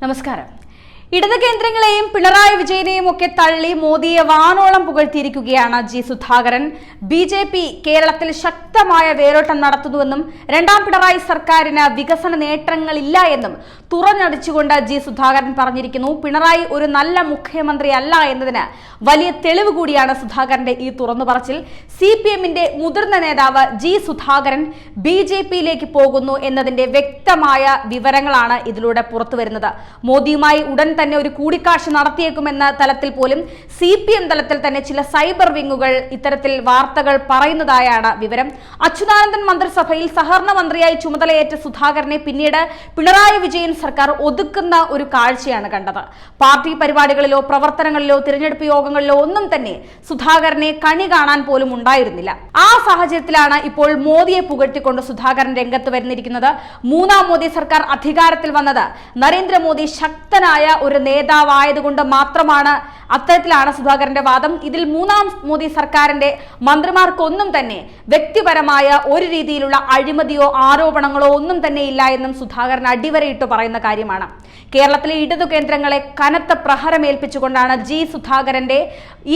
നമസ്കാരം. ഇടത് കേന്ദ്രങ്ങളെയും പിണറായി വിജയനെയും ഒക്കെ തള്ളി മോദിയെ വാനോളം പുകഴ്ത്തിയിരിക്കുകയാണ് ജി സുധാകരൻ. ബി.ജെ.പി. കേരളത്തിൽ ശക്തമായ വേരോട്ടം നടത്തുന്നുവെന്നും രണ്ടാം പിണറായി സർക്കാരിന് വികസന നേട്ടങ്ങളില്ല എന്നും തുറന്നടിച്ചുകൊണ്ട് ജി സുധാകരൻ പറഞ്ഞിരിക്കുന്നു. പിണറായി ഒരു നല്ല മുഖ്യമന്ത്രി അല്ല എന്നതിന് വലിയ തെളിവ് കൂടിയാണ് സുധാകരന്റെ ഈ തുറന്നുപറച്ചിൽ. CPM-ന്റെ മുതിർന്ന നേതാവ് ജി സുധാകരൻ ബി.ജെ.പിയിലേക്ക് പോകുന്നു എന്നതിന്റെ വ്യക്തമായ വിവരങ്ങളാണ് ഇതിലൂടെ പുറത്തുവരുന്നത്. മോദിയുമായി ഉടൻ തന്നെ ഒരു കൂടിക്കാഴ്ച നടത്തിയേക്കുമെന്ന തലത്തിൽ പോലും CPM തലത്തിൽ തന്നെ ചില സൈബർ വിങ്ങുകൾ ഇത്തരത്തിൽ വാർത്തകൾ പറയുന്നതായാണ് വിവരം. അച്യുതാനന്ദൻ മന്ത്രിസഭയിൽ സഹകരണ മന്ത്രിയായി ചുമതലയേറ്റ സുധാകരനെ പിന്നീട് പിണറായി വിജയൻ സർക്കാർ ഒതുക്കുന്ന ഒരു കാഴ്ചയാണ് കണ്ടത്. പാർട്ടി പരിപാടികളിലോ പ്രവർത്തനങ്ങളിലോ തിരഞ്ഞെടുപ്പ് യോഗങ്ങളിലോ ഒന്നും തന്നെ സുധാകരനെ കണി കാണാൻ പോലും ഉണ്ടായിരുന്നില്ല. ആ സാഹചര്യത്തിലാണ് ഇപ്പോൾ മോദിയെ പുകഴ്ത്തിക്കൊണ്ട് സുധാകരൻ രംഗത്ത് വരുന്നിരിക്കുന്നത്. മൂന്നാം മോദി സർക്കാർ അധികാരത്തിൽ വന്നത് നരേന്ദ്രമോദി ശക്തനായ ഒരു നേതാവായതുകൊണ്ട് മാത്രമാണ്. അത്തരത്തിലാണ് സുധാകരന്റെ വാദം. ഇതിൽ മൂന്നാം മോദി സർക്കാരിന്റെ മന്ത്രിമാർക്കൊന്നും തന്നെ വ്യക്തിപരമായ ഒരു രീതിയിലുള്ള അഴിമതിയോ ആരോപണങ്ങളോ ഒന്നും തന്നെ ഇല്ല എന്നും സുധാകരൻ അടിവരയിട്ട് പറയുന്ന കാര്യമാണ്. കേരളത്തിലെ ഇടതു കേന്ദ്രങ്ങളെ കനത്ത പ്രഹരമേൽപ്പിച്ചുകൊണ്ടാണ് ജി സുധാകരന്റെ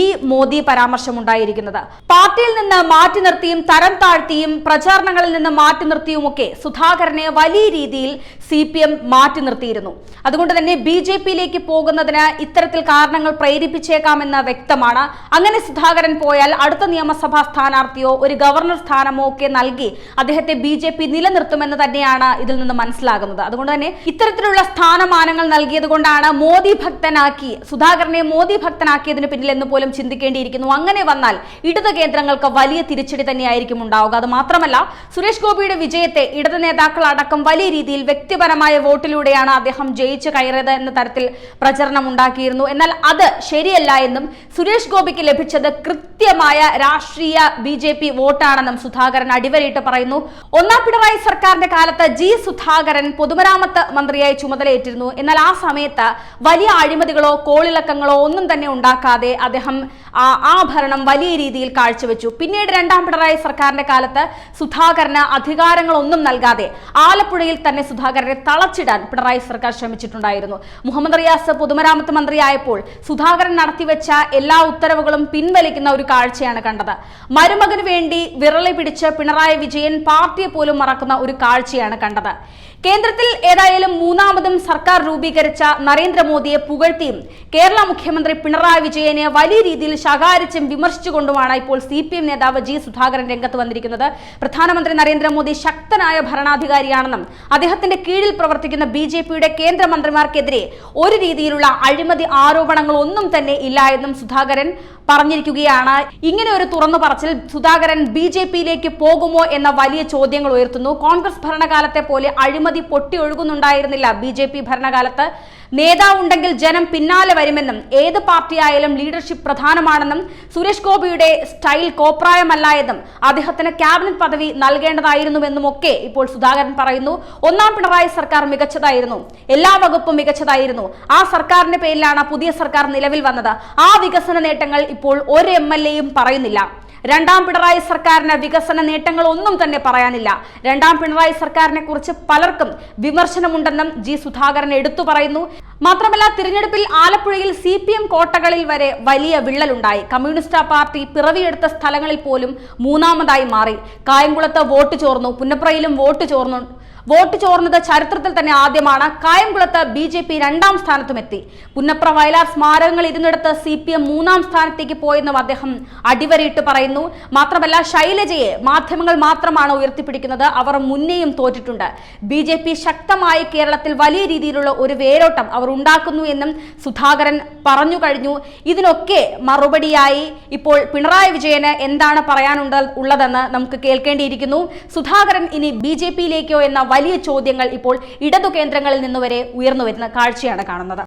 ഈ മോദി പരാമർശം ഉണ്ടായിരിക്കുന്നത്. പാർട്ടിയിൽ നിന്ന് മാറ്റി നിർത്തിയും തരം താഴ്ത്തിയും പ്രചാരണങ്ങളിൽ നിന്ന് മാറ്റി നിർത്തിയുമൊക്കെ സുധാകരനെ വലിയ രീതിയിൽ CPM മാറ്റി നിർത്തിയിരുന്നു. അതുകൊണ്ട് തന്നെ ബി.ജെ.പിയിലേക്ക് പോകുന്നതിന് ഇത്തരത്തിൽ കാരണങ്ങൾ പ്രേരിപ്പിച്ചേക്കാമെന്ന് വ്യക്തമാണ്. അങ്ങനെ സുധാകരൻ പോയാൽ അടുത്ത നിയമസഭാ സ്ഥാനാർത്ഥിയോ ഒരു ഗവർണർ സ്ഥാനമോ ഒക്കെ നൽകി അദ്ദേഹത്തെ ബി.ജെ.പി. നിലനിർത്തുമെന്ന് തന്നെയാണ് ഇതിൽ നിന്ന് മനസ്സിലാകുന്നത്. അതുകൊണ്ട് തന്നെ ഇത്തരത്തിലുള്ള സ്ഥാനമാനങ്ങൾ നൽകിയത് കൊണ്ടാണ് മോദി ഭക്തനാക്കി സുധാകരനെ മോദി ഭക്തനാക്കിയതിന് പിന്നിൽ എന്ന് പോലും ചിന്തിക്കേണ്ടിയിരിക്കുന്നു. അങ്ങനെ വന്നാൽ ഇടത് കേന്ദ്രങ്ങൾക്ക് വലിയ തിരിച്ചടി തന്നെയായിരിക്കും ഉണ്ടാവുക. അത് മാത്രമല്ല, സുരേഷ് ഗോപിയുടെ വിജയത്തെ ഇടത് നേതാക്കൾ അടക്കം വലിയ രീതിയിൽ വ്യക്തിപരമായ വോട്ടിലൂടെയാണ് അദ്ദേഹം ജയിച്ചു കയറിയത് എന്ന തരത്തിൽ പ്രചരണം ഉണ്ടാക്കിയിരുന്നു. എന്നാൽ അത് ശരിയല്ല എന്നും സുരേഷ് ഗോപിക്ക് ലഭിച്ചത് കൃത്യമായ രാഷ്ട്രീയ ബി.ജെ.പി. വോട്ടാണെന്നും സുധാകരൻ അടിവരയിട്ട് പറയുന്നു. ഒന്നാം പിണറായി സർക്കാരിന്റെ കാലത്ത് ജി സുധാകരൻ പൊതുമരാമത്ത് മന്ത്രിയായി ചുമതലയേറ്റിരുന്നു. എന്നാൽ ആ സമയത്ത് വലിയ അഴിമതികളോ കോളിളക്കങ്ങളോ ഒന്നും തന്നെ ഉണ്ടാക്കാതെ അദ്ദേഹം ആ ഭരണം വലിയ രീതിയിൽ കാഴ്ചവെച്ചു. പിന്നീട് രണ്ടാം പിണറായി സർക്കാരിന്റെ കാലത്ത് സുധാകരന് അധികാരങ്ങളൊന്നും നൽകാതെ ആലപ്പുഴയിൽ തന്നെ സുധാകരനെ തളച്ചിടാൻ പിണറായി സർക്കാർ ശ്രമിച്ചിട്ടുണ്ടായിരുന്നു. മുഹമ്മദ് റിയാസ് പൊതുമരാമത്ത് മന്ത്രിയായപ്പോൾ സുധാകരൻ നടത്തിവെച്ച എല്ലാ ഉത്തരവുകളും പിൻവലിക്കുന്ന ഒരു കാഴ്ചയാണ് കണ്ടത്. മരുമകന് വേണ്ടി വിരളി പിടിച്ച് പിണറായി വിജയൻ പാർട്ടിയെ പോലും മറക്കുന്ന ഒരു കാഴ്ചയാണ് കണ്ടത്. കേന്ദ്രത്തിൽ ഏതായാലും മൂന്നാമതും സർക്കാർ രൂപീകരിച്ച നരേന്ദ്രമോദിയെ പുകഴ്ത്തിയും കേരള മുഖ്യമന്ത്രി പിണറായി വിജയനെ വലിയ രീതിയിൽ ശകാരിച്ചും വിമർശിച്ചുകൊണ്ടുമാണ് ഇപ്പോൾ CPM നേതാവ് ജി സുധാകരൻ രംഗത്ത് വന്നിരിക്കുന്നത്. പ്രധാനമന്ത്രി നരേന്ദ്രമോദി ശക്തനായ ഭരണാധികാരിയാണെന്നും അദ്ദേഹത്തിന്റെ കീഴിൽ പ്രവർത്തിക്കുന്ന ബി.ജെ.പിയുടെ കേന്ദ്രമന്ത്രിമാർക്കെതിരെ ഒരു രീതിയിലുള്ള അഴിമതി ആരോപണങ്ങളൊന്നും തന്നെ ഇല്ല എന്നും സുധാകരൻ പറഞ്ഞിരിക്കുകയാണ്. ഇങ്ങനെ ഒരു തുറന്നു പറച്ചിൽ സുധാകരൻ ബി.ജെ.പിയിലേക്ക് പോകുമോ എന്ന വലിയ ചോദ്യങ്ങൾ ഉയർത്തുന്നു. കോൺഗ്രസ് ഭരണകാലത്തെ പോലെ അഴിമതി പൊട്ടിയൊഴുകുന്നുണ്ടായിരുന്നില്ല ബി.ജെ.പി. ഭരണകാലത്ത്. നേതാവുണ്ടെങ്കിൽ ജനം പിന്നാലെ വരുമെന്നും ഏത് പാർട്ടിയായാലും ലീഡർഷിപ്പ് പ്രധാനമാണെന്നും സുരേഷ് ഗോപിയുടെ സ്റ്റൈൽ കോപ്രായമല്ല എന്നും അദ്ദേഹത്തിന് ക്യാബിനറ്റ് പദവി നൽകേണ്ടതായിരുന്നുവെന്നും ഒക്കെ ഇപ്പോൾ സുധാകരൻ പറയുന്നു. ഒന്നാം പിണറായി സർക്കാർ മികച്ചതായിരുന്നു, എല്ലാ വകുപ്പും മികച്ചതായിരുന്നു. ആ സർക്കാരിന്റെ പേരിലാണ് പുതിയ സർക്കാർ നിലവിൽ വന്നത്. ആ വികസന നേട്ടങ്ങൾ ഇപ്പോൾ ഒരു MLA-യും പറയുന്നില്ല. രണ്ടാം പിണറായി സർക്കാരിന് വികസന നേട്ടങ്ങൾ ഒന്നും തന്നെ പറയാനില്ല. രണ്ടാം പിണറായി സർക്കാരിനെ കുറിച്ച് പലർക്കും വിമർശനമുണ്ടെന്നും ജി സുധാകരൻ എടുത്തു പറയുന്നു. മാത്രമല്ല, തിരഞ്ഞെടുപ്പിൽ ആലപ്പുഴയിൽ CPM കോട്ടകളിൽ വരെ വലിയ വിള്ളലുണ്ടായി. കമ്മ്യൂണിസ്റ്റ് പാർട്ടി പിറവിയെടുത്ത സ്ഥലങ്ങളിൽ പോലും മൂന്നാമതായി മാറി. കായംകുളത്ത് വോട്ട് ചോർന്നു, പുന്നപ്രയിലും വോട്ട് ചോർന്നത് ചരിത്രത്തിൽ തന്നെ ആദ്യമാണ്. കായംകുളത്ത് ബി.ജെ.പി. രണ്ടാം സ്ഥാനത്തുമെത്തി. പുന്നപ്ര വയലാർ സ്മാരകങ്ങൾ ഇരുന്നിടത്ത് CPM മൂന്നാം സ്ഥാനത്തേക്ക് പോയെന്നും അദ്ദേഹം അടിവരയിട്ട് പറയുന്നു. മാത്രമല്ല, ശൈലജയെ മാധ്യമങ്ങൾ മാത്രമാണ് ഉയർത്തിപ്പിടിക്കുന്നത്. അവർ മുന്നേയും തോറ്റിട്ടുണ്ട്. ബി.ജെ.പി. ശക്തമായി കേരളത്തിൽ വലിയ രീതിയിലുള്ള ഒരു വേരോട്ടം അവർ ഉണ്ടാക്കുന്നു എന്നും സുധാകരൻ പറഞ്ഞു കഴിഞ്ഞു. ഇതിനൊക്കെ മറുപടിയായി ഇപ്പോൾ പിണറായി വിജയന് എന്താണ് പറയാനുള്ളതെന്ന് നമുക്ക് കേൾക്കേണ്ടിയിരിക്കുന്നു. സുധാകരൻ ഇനി ബി.ജെ.പിയിലേക്കോ എന്ന വലിയ ചോദ്യങ്ങൾ ഇപ്പോൾ ഇടതു കേന്ദ്രങ്ങളിൽ നിന്നുവരെ ഉയർന്നു വരുന്ന കാഴ്ചയാണ് കാണുന്നത്.